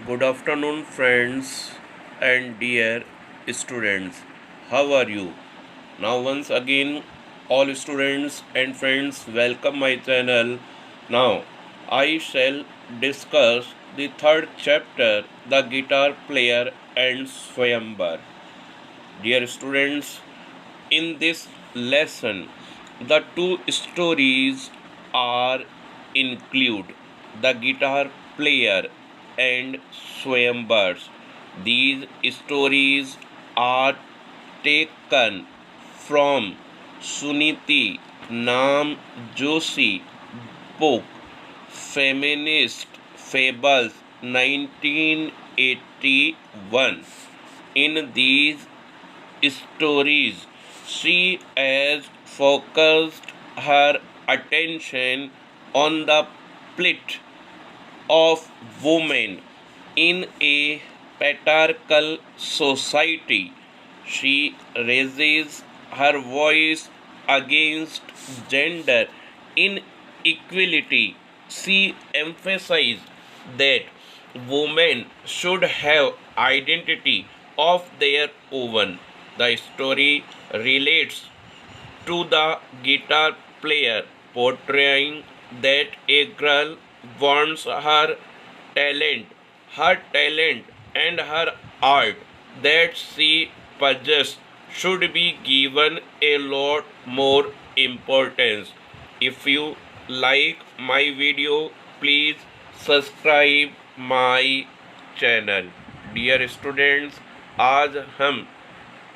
Good afternoon, friends and dear students. How are you? Now, once again, all students and friends, welcome my channel. Now, I shall discuss the third chapter, The Guitar Player and Swayambar. Dear students, in this lesson, the two stories are include the guitar player and Swayambars. These stories are taken from Suniti Nam Joshi book Feminist Fables 1981. In these stories, she has focused her attention on the plight of women in a patriarchal society. She raises her voice against gender inequality. She emphasizes that women should have identity of their own. The story relates to the guitar player, portraying that a girl wants her talent and her art that she possesses should be given a lot more importance. If you like my video, please subscribe my channel. Dear students, आज हम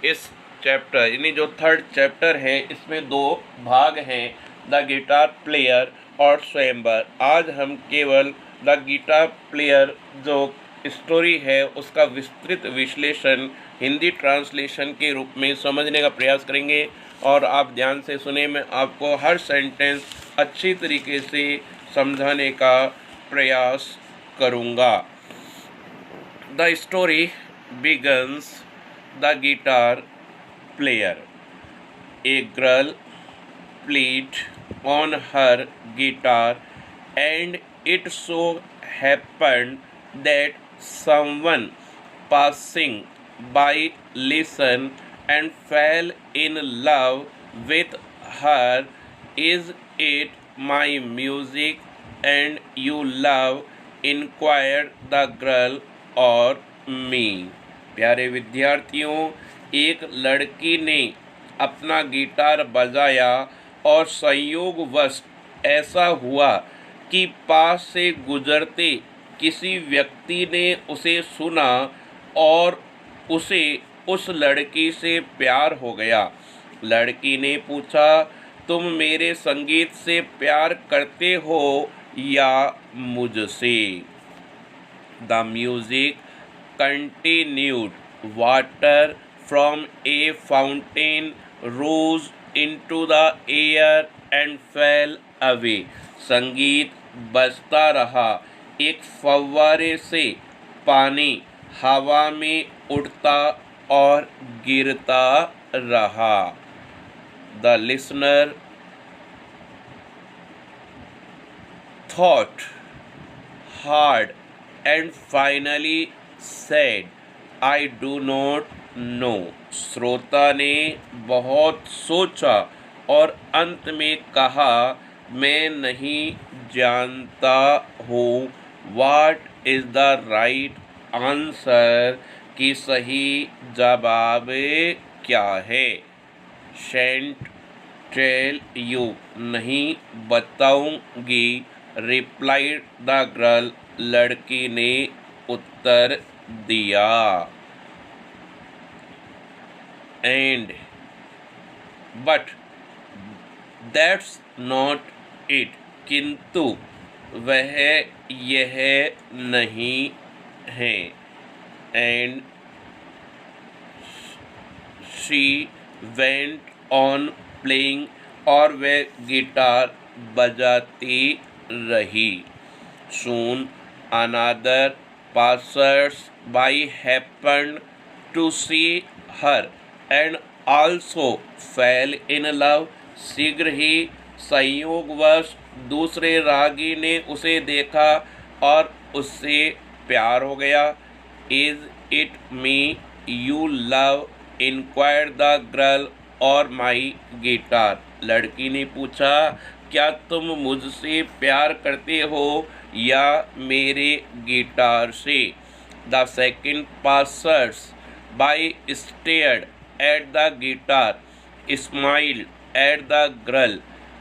इस chapter यानी जो third chapter है इसमें दो भाग हैं, द गिटार प्लेयर और स्वयंवर। आज हम केवल द गिटार प्लेयर जो स्टोरी है उसका विस्तृत विश्लेषण हिंदी ट्रांसलेशन के रूप में समझने का प्रयास करेंगे और आप ध्यान से सुने। मैं आपको हर सेंटेंस अच्छी तरीके से समझाने का प्रयास करूँगा। The story begins the guitar player. A girl played on her guitar, and it so happened that someone passing by listened and fell in love with her. Is it my music and you love? Inquired the girl, or me? प्यारे विद्यार्थियों, एक लड़की ने अपना guitar बजाया और संयोगवश ऐसा हुआ कि पास से गुजरते किसी व्यक्ति ने उसे सुना और उसे उस लड़की से प्यार हो गया। लड़की ने पूछा, तुम मेरे संगीत से प्यार करते हो या मुझसे? The music continued. Water from a fountain rose into the air and fell away. संगीत बजता रहा। एक फव्वारे से पानी हवा में उड़ता और गिरता रहा। The listener thought hard and finally said, I do not know. श्रोता ने बहुत सोचा और अंत में कहा, मैं नहीं जानता हूँ। What is the right answer? कि सही जवाब क्या है? Shan't tell you. नहीं बताऊंगी। Replied the girl. लड़की ने उत्तर दिया। And but that's not it. किंतु वह यह नहीं है। And she went on playing. और वह गिटार बजाती रही। Soon another passers-by happened to see her and also fell in love. शीघ्र ही संयोगवश दूसरे रागी ने उसे देखा और उससे प्यार हो गया। Is it me you love, inquired the girl, और माई गिटार। लड़की ने पूछा, क्या तुम मुझसे प्यार करते हो या मेरे गिटार से? The second passers bye stared at the guitar, smiled at the girl,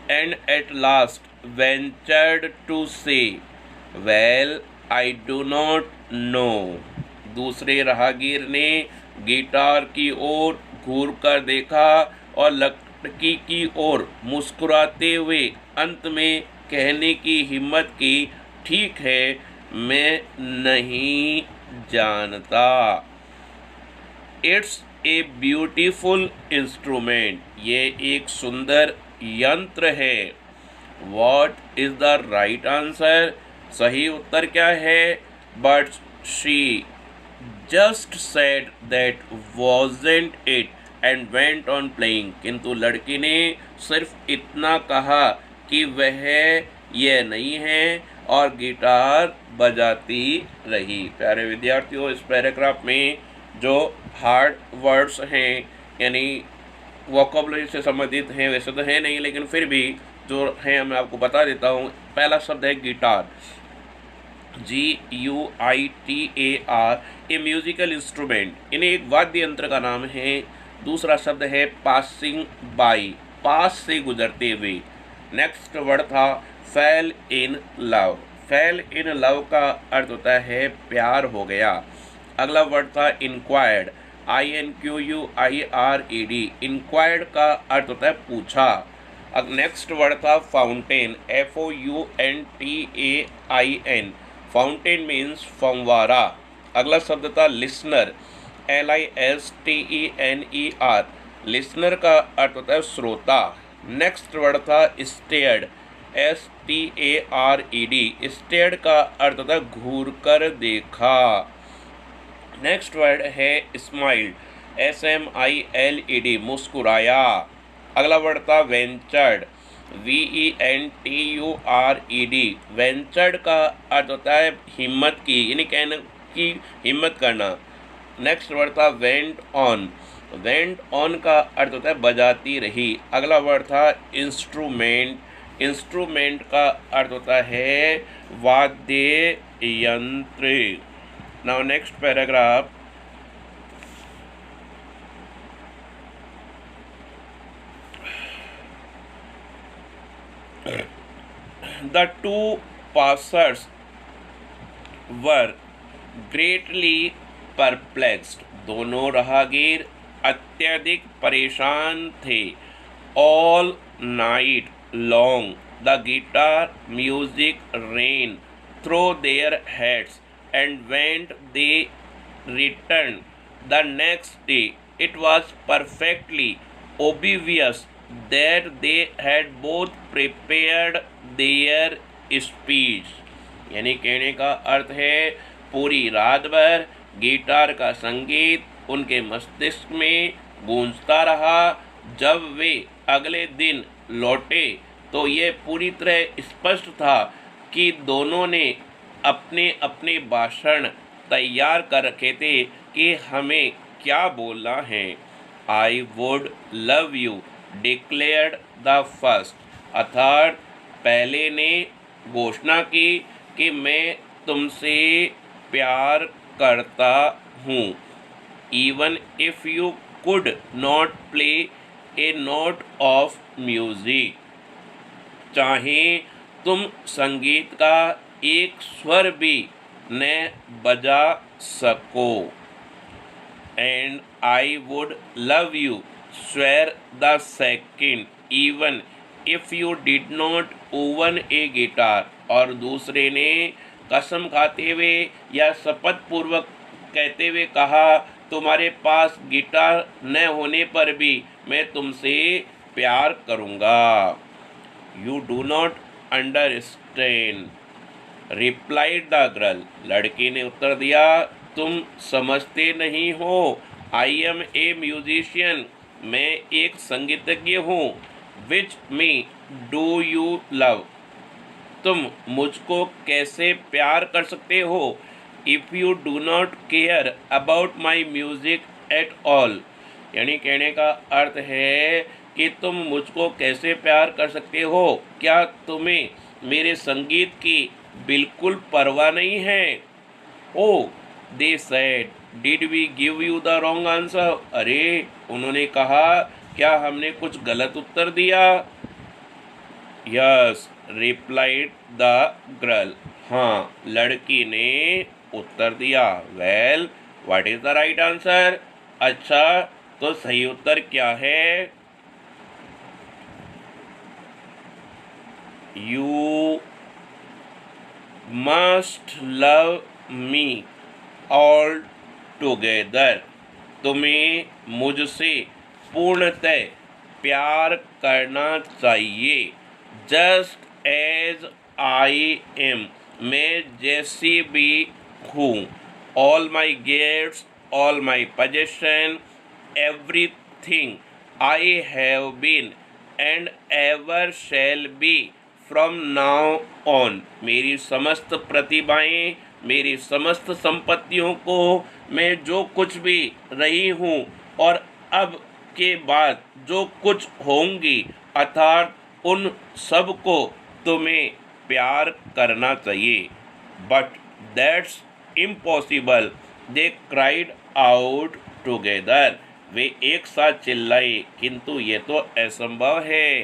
and at last ventured to say, well, I do not know. दूसरे राहगीर ने गिटार की ओर घूर कर देखा और लड़की की ओर मुस्कुराते हुए अंत में कहने की हिम्मत की, ठीक है, मैं नहीं जानता। इट्स ए ब्यूटीफुल इंस्ट्रूमेंट, ये एक सुंदर यंत्र है। What is the right answer, सही उत्तर क्या है? But she just said that wasn't it and went on playing. किंतु लड़की ने सिर्फ इतना कहा कि वह यह नहीं है और गिटार बजाती रही। प्यारे विद्यार्थियों, इस पैराग्राफ में जो हार्ड वर्ड्स हैं यानी वोकैबुलरी से संबंधित हैं, वैसे तो है नहीं लेकिन फिर भी जो हैं मैं आपको बता देता हूँ। पहला शब्द है गिटार, GUITAR, ए म्यूजिकल इंस्ट्रूमेंट, इन्हें एक वाद्य यंत्र का नाम है। दूसरा शब्द है पासिंग बाई, पास से गुजरते हुए। नेक्स्ट वर्ड था fail in love, fail in love का अर्थ होता है प्यार हो गया। अगला वर्ड था इंक्वायर्ड, INQUIRED, इंक्वायर्ड का अर्थ होता है पूछा। अब नेक्स्ट वर्ड था फाउंटेन, FOUNTAIN, फाउंटेन मीन्स फंवारा। अगला शब्द था लिसनर, LISTENER, लिसनर का अर्थ होता है श्रोता। नेक्स्ट वर्ड था स्टेयर्ड, STARED, स्टेयर्ड का अर्थ होता है घूर कर देखा। नेक्स्ट वर्ड है स्माइल्ड, SMILED, मुस्कुराया। अगला वर्ड था वेंचर्ड, VENTURED, वेंचर्ड का अर्थ होता है हिम्मत की, यानी कहने की हिम्मत करना। नेक्स्ट वर्ड था वेंट ऑन, वेंट ऑन का अर्थ होता है बजाती रही। अगला वर्ड था इंस्ट्रूमेंट, इंस्ट्रूमेंट का अर्थ होता है वाद्य यंत्र। Now next paragraph, the two passers were greatly perplexed, दोनों राहगीर अत्यधिक परेशान थे। All night long the guitar music rained through their heads, and when they returned the next day it was perfectly obvious that they had both prepared their speech, यानी कहने का अर्थ है पूरी रात भर गिटार का संगीत उनके मस्तिष्क में गूंजता रहा। जब वे अगले दिन लौटे तो ये पूरी तरह स्पष्ट था कि दोनों ने अपने अपने भाषण तैयार कर रखे थे कि हमें क्या बोलना है। I would love you declared the first, अर्थात पहले ने घोषणा की कि मैं तुमसे प्यार करता हूँ। Even if you could not play a note of music, चाहे तुम संगीत का एक स्वर भी न बजा सको। And I would love you swear the second, even if you did not own a guitar, और दूसरे ने कसम खाते हुए या शपथ पूर्वक कहते हुए कहा, तुम्हारे पास गिटार न होने पर भी मैं तुमसे प्यार करूँगा। You do not understand, replied the girl, लड़की ने उत्तर दिया, तुम समझते नहीं हो। I am a musician, मैं एक संगीतज्ञ हूँ। Which me do you love, तुम मुझको कैसे प्यार कर सकते हो? If you do not care about my music at all, यानी कहने का अर्थ है कि तुम मुझको कैसे प्यार कर सकते हो, क्या तुम्हें मेरे संगीत की बिल्कुल परवाह नहीं है। Oh they said, did we give you the wrong answer, अरे उन्होंने कहा क्या हमने कुछ गलत उत्तर दिया। यस रिप्लाइड द गर्ल, हाँ लड़की ने उत्तर दिया। Well what is the right answer, अच्छा तो सही उत्तर क्या है। You must love me all together, तुम्हें मुझसे पूर्णतः प्यार करना चाहिए। जस्ट एज आई एम, मैं जैसी भी हूँ। All my gifts, all my possession, everything I have been and ever shall be from now on, मेरी समस्त प्रतिभाएं, मेरी समस्त संपत्तियों को, मैं जो कुछ भी रही हूँ और अब के बाद जो कुछ होंगी, अर्थात उन सब को तुम्हें प्यार करना चाहिए। But that's impossible, they cried out together, वे एक साथ चिल्लाए, किंतु ये तो असंभव है।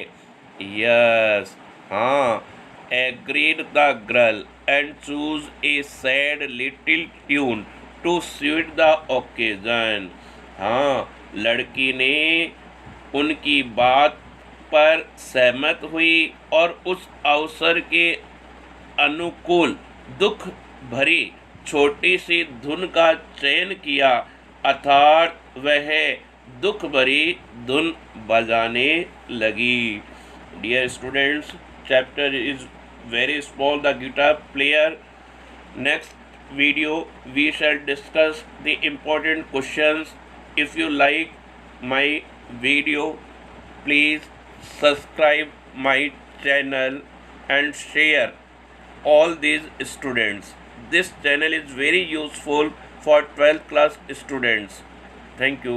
यस हाँ, agreed the girl and choose a sad little tune to suit the occasion, हाँ लड़की ने उनकी बात पर सहमत हुई और उस अवसर के अनुकूल दुख भरी छोटी सी धुन का चयन किया, अर्थात वह दुख भरी धुन बजाने लगी। Dear students, chapter is very small, the guitar player. Next video we shall discuss the important questions. If you like my video, please subscribe my channel and share all these students. This channel is very useful for 12th class students. Thank you.